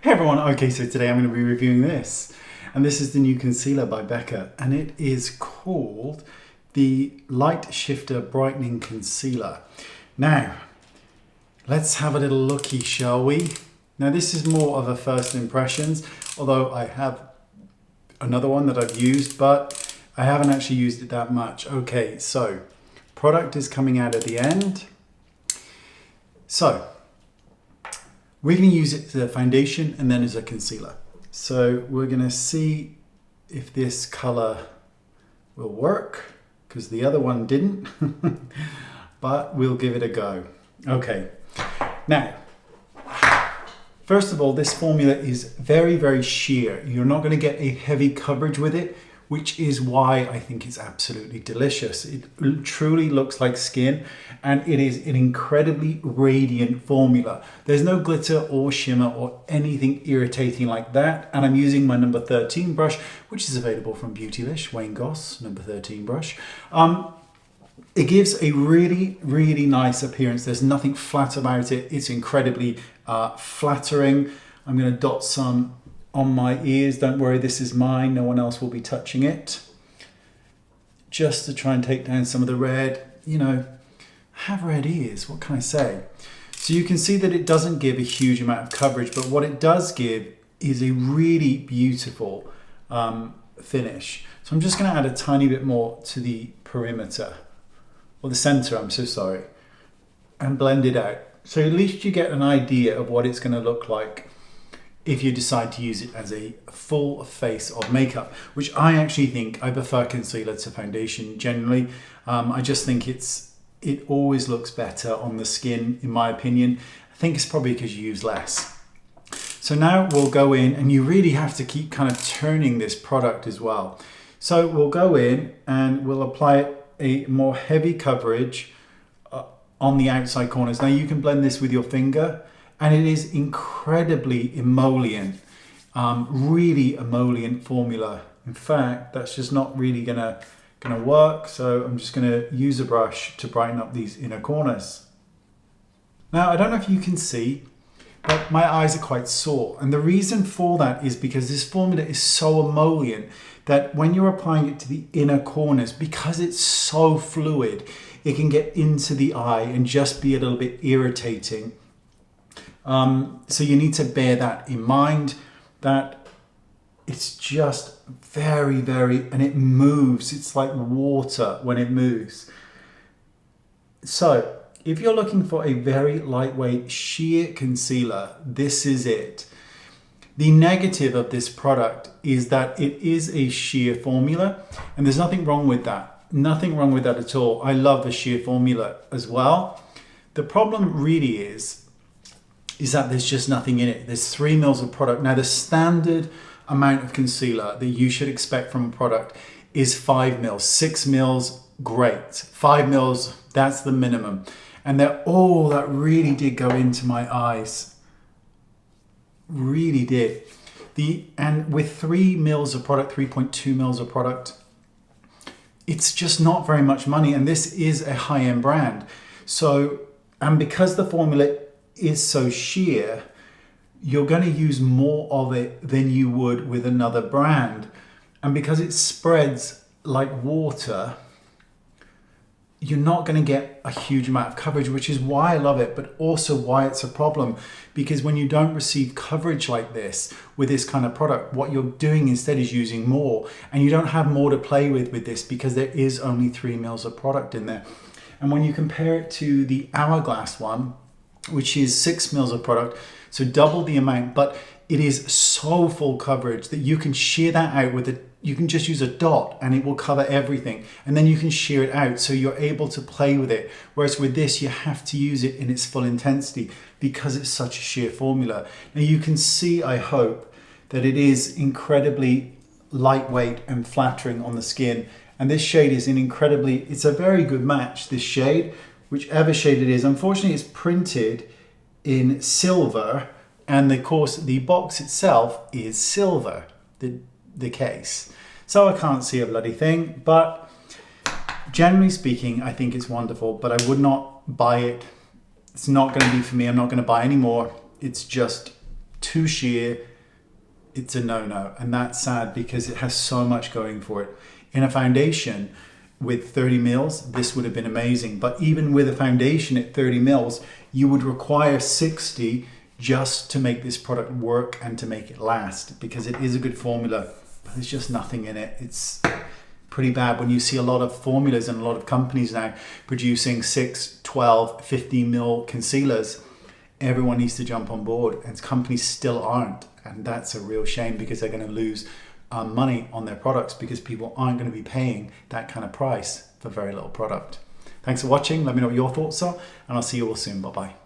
Hey everyone, okay, so today I'm going to be reviewing this. And this is the new concealer by BECCA. And it is called the Light Shifter Brightening Concealer. Now, let's have a little looky, shall we? Now this is more of a first impressions, although I have another one that I've used, but I haven't actually used it that much. Okay, so product is coming out at the end. So, we're going to use it as a foundation and then as a concealer. So we're going to see if this color will work, because the other one didn't, but we'll give it a go. Okay, now, first of all, this formula is very, very sheer. You're not going to get a heavy coverage with it, which is why I think it's absolutely delicious. It truly looks like skin, and it is an incredibly radiant formula. There's no glitter or shimmer or anything irritating like that. And I'm using my number 13 brush, which is available from Beautylish, Wayne Goss, number 13 brush. It gives a really, really nice appearance. There's nothing flat about it. It's incredibly flattering. I'm gonna dot some on my ears. Don't worry, this is mine. No one else will be touching it. Just to try and take down some of the red. You know, have red ears, what can I say? So you can see that it doesn't give a huge amount of coverage, but what it does give is a really beautiful finish. So I'm just gonna add a tiny bit more to the perimeter, or the center, I'm so sorry, and blend it out. So at least you get an idea of what it's gonna look like if you decide to use it as a full face of makeup, which I actually think I prefer concealer to foundation generally. I just think it always looks better on the skin, in my opinion. I think it's probably because you use less. So now we'll go in, and you really have to keep kind of turning this product as well. So we'll go in and we'll apply a more heavy coverage on the outside corners. Now you can blend this with your finger, and it is incredibly emollient, really emollient formula. In fact, that's just not really gonna work. So I'm just gonna use a brush to brighten up these inner corners. Now, I don't know if you can see, but my eyes are quite sore. And the reason for that is because this formula is so emollient that when you're applying it to the inner corners, because it's so fluid, it can get into the eye and just be a little bit irritating. So you need to bear that in mind, that it's just very, very, and it moves. It's like water when it moves. So if you're looking for a very lightweight sheer concealer, this is it. The negative of this product is that it is a sheer formula, and there's nothing wrong with that. Nothing wrong with that at all. I love the sheer formula as well. The problem really is that there's just nothing in it. There's 3 mils of product. Now the standard amount of concealer that you should expect from a product is 5 mils. 6 mils, great. 5 mils, that's the minimum. And that really did go into my eyes. Really did. And with 3 mils of product, 3.2 mils of product, it's just not very much money. And this is a high-end brand. So, and because the formula is so sheer, you're going to use more of it than you would with another brand. And because it spreads like water, you're not going to get a huge amount of coverage, which is why I love it, but also why it's a problem. Because when you don't receive coverage like this with this kind of product, what you're doing instead is using more, and you don't have more to play with this, because there is only 3 mils of product in there. And when you compare it to the Hourglass one, which is 6 mils of product, so double the amount, but it is so full coverage that you can shear that out with it. You can just use a dot and it will cover everything, and then you can shear it out so you're able to play with it. Whereas with this, you have to use it in its full intensity because it's such a sheer formula. Now you can see, I hope, that it is incredibly lightweight and flattering on the skin. And this shade is it's a very good match, this shade, whichever shade it is. Unfortunately, it's printed in silver, and of course the box itself is silver, the case. So I can't see a bloody thing, but generally speaking, I think it's wonderful, but I would not buy it. It's not going to be for me. I'm not going to buy any more. It's just too sheer, it's a no-no. And that's sad because it has so much going for it. In a foundation with 30 mils, this would have been amazing. But even with a foundation at 30 mils, you would require 60 just to make this product work and to make it last, because it is a good formula, but there's just nothing in it. It's pretty bad when you see a lot of formulas and a lot of companies now producing 6, 12, 15 mil concealers. Everyone needs to jump on board, and companies still aren't. And that's a real shame, because they're going to lose money on their products, because people aren't going to be paying that kind of price for very little product. Thanks for watching. Let me know what your thoughts are, and I'll see you all soon. Bye-bye.